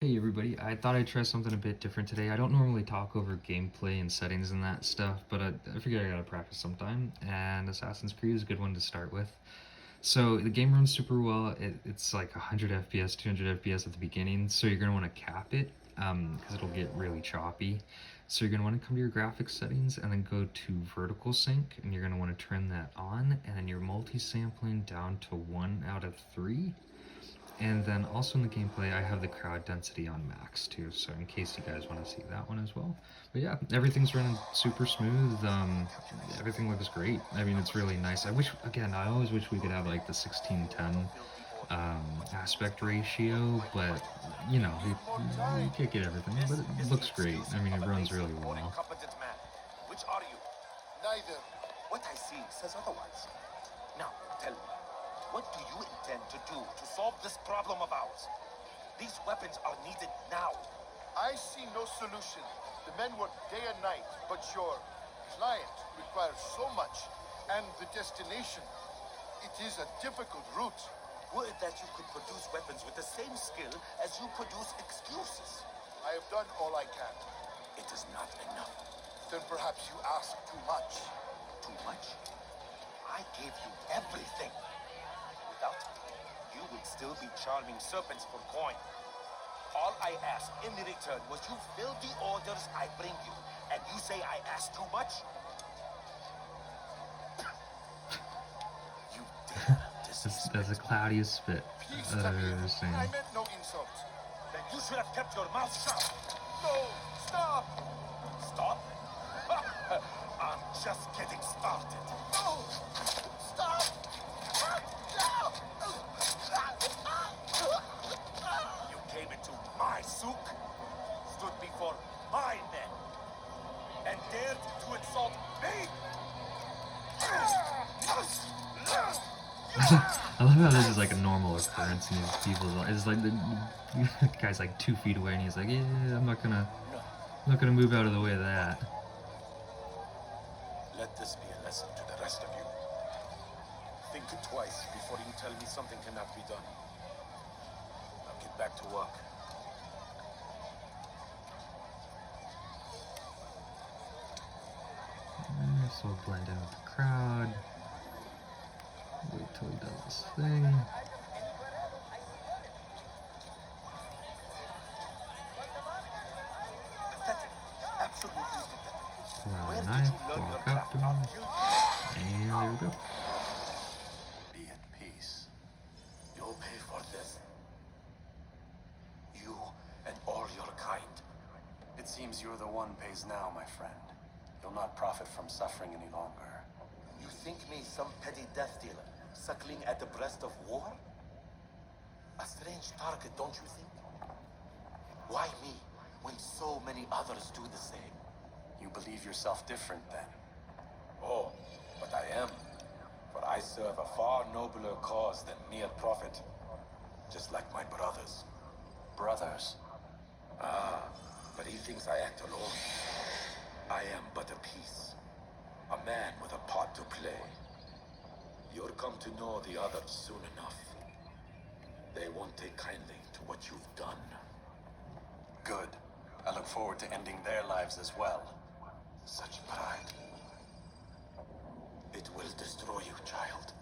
Hey everybody, I thought I'd try something a bit different today. I don't normally talk over gameplay and settings and that stuff, but I figured I gotta practice sometime, and Assassin's Creed is a good one to start with. So the game runs super well. It's like 100 FPS, 200 FPS at the beginning, so you're going to want to cap it because it'll get really choppy. So you're going to want to come to your graphics settings and then go to vertical sync, and you're going to want to turn that on, and then your multi-sampling down to 1 out of 3. And then also in the gameplay, I have the crowd density on max too, so in case you guys want to see that one as well. But yeah, everything's running super smooth. Everything looks great. I mean, it's really nice. I always wish we could have like the 16:10 aspect ratio, but you know, you can't get everything. But it looks great. I mean, it runs really well. Which are you? Neither. What I see says otherwise. Now, tell me. What do you intend to do to solve this problem of ours? These weapons are needed now. I see no solution. The men work day and night, but your client requires so much, and the destination, it is a difficult route. Would that you could produce weapons with the same skill as you produce excuses. I have done all I can. It is not enough. Then perhaps you ask too much. Too much? I gave you everything. Without it, you would still be charming serpents for coin. All I ask in return was you fill the orders I bring you, and you say I ask too much? You did. That's the cloudiest spit that I've ever seen. I meant no insult. Then you should have kept your mouth shut. No, stop! Stop? I'm just getting started. No! Stop! You came into my souk, stood before my men, and dared to insult me? I love how this is like a normal occurrence in these people's lives. It's like the guy's like 2 feet away and he's like, yeah, I'm not gonna move out of the way of that. Let this be a lesson to the rest of you. Think twice before you tell me something cannot be done. Now get back to work. So we'll blend in with the crowd. Wait till he does this thing. Absolutely. Pull out a knife, walk up to him, and there we go. Be at peace. You'll pay for this. You and all your kind. It seems you're the one pays now, my friend. You'll not profit from suffering any longer. You think me some petty death dealer, suckling at the breast of war? A strange target, don't you think? Why me, when so many others do the same? You believe yourself different, then? Oh, but I am. For I serve a far nobler cause than mere profit. Just like my brothers. Brothers? Ah, but he thinks I act alone. I am but a piece. A man with a part to play. You'll come to know the others soon enough. They won't take kindly to what you've done. Good. I look forward to ending their lives as well. Such pride. It will destroy you, child.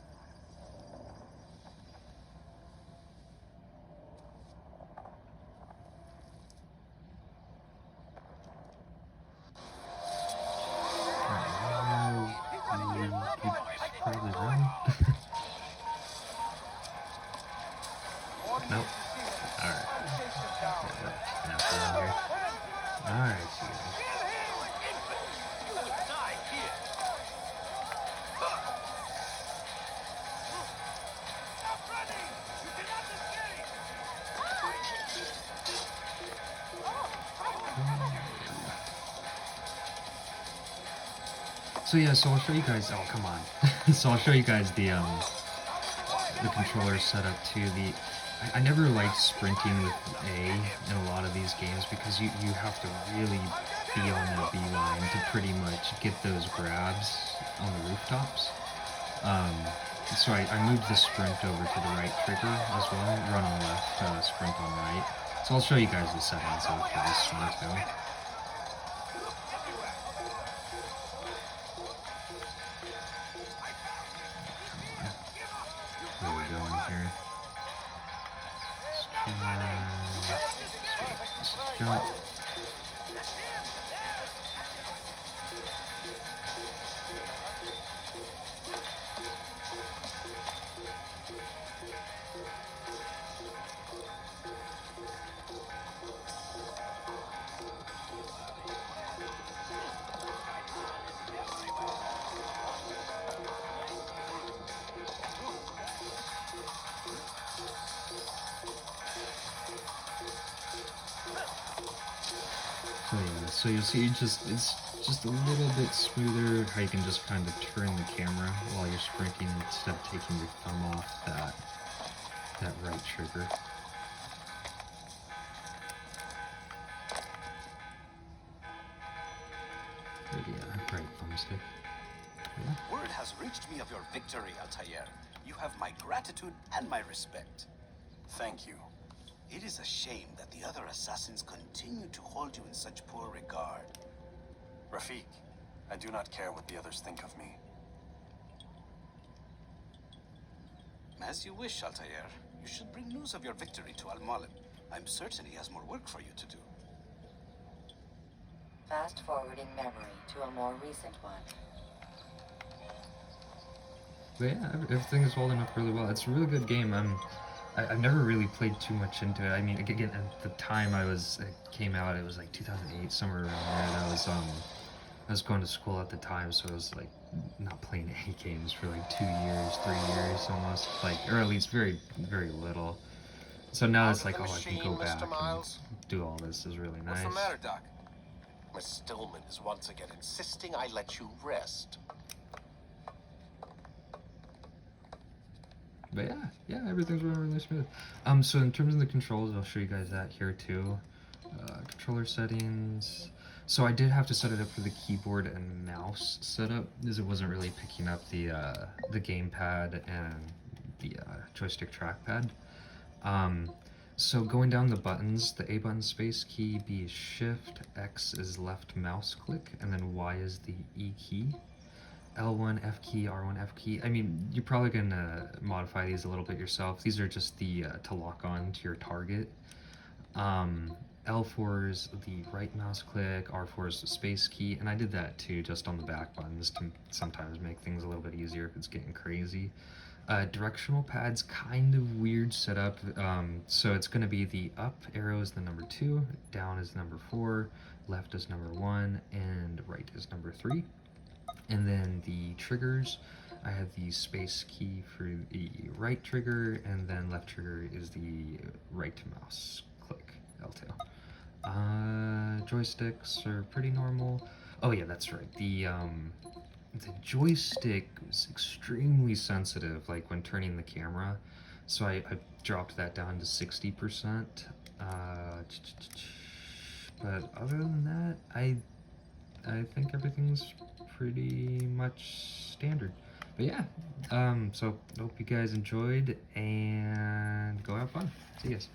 Probably run. Nope. Alright. Alright, you guys. So yeah, so I'll show you guys. Oh, come on. So I'll show you guys the controller setup too. I never liked sprinting with A in a lot of these games because you have to really be on that B line to pretty much get those grabs on the rooftops. So I moved the sprint over to the right trigger as well. Run on left, sprint on right. So I'll show you guys the settings of this one too. Where are we going here? Jump. So yeah, so you see, it's just a little bit smoother. How you can just kind of turn the camera while you're sprinting instead of taking your thumb off that right trigger. But yeah, right thumbstick. Yeah. Word has reached me of your victory, Altair. You have my gratitude and my respect. Thank you. It is a shame that the other assassins continue to hold you in such poor regard. Rafik, I do not care what the others think of me. As you wish, Altair. You should bring news of your victory to Al-Malim. I'm certain he has more work for you to do. Fast forwarding memory to a more recent one. But yeah, everything is holding up really well. It's a really good game. I've never really played too much into it. I mean, again, at the time it came out, it was like 2008, somewhere around there. And I was going to school at the time, so I was like not playing any games for like 2 years, 3 years almost, like, or at least very, very little. So now it's like, oh, I can go back and do all this is really nice. What's the matter, Doc? Miss Stillman is once again insisting I let you rest. But yeah, everything's running really smooth. So in terms of the controls, I'll show you guys that here too. Controller settings. So I did have to set it up for the keyboard and mouse setup, as it wasn't really picking up the gamepad and the joystick trackpad. So going down the buttons, the A button space key, B is shift, X is left mouse click, and then Y is the E key. L1 F key, R1 F key. I mean, you're probably gonna modify these a little bit yourself. These are just the to lock on to your target. L4 is the right mouse click, R4 is the space key, and I did that too, just on the back buttons to sometimes make things a little bit easier if it's getting crazy. Directional pad's kind of weird setup. So it's gonna be the up arrow is the number 2, down is number 4, left is number 1, and right is number 3. And then the triggers, I have the space key for the right trigger, and then left trigger is the right mouse click, L2. Joysticks are pretty normal. Oh yeah, that's right. The joystick was extremely sensitive, like when turning the camera. So I dropped that down to 60%. But other than that, I think everything's pretty much standard. But yeah, so hope you guys enjoyed, and go have fun. See you guys.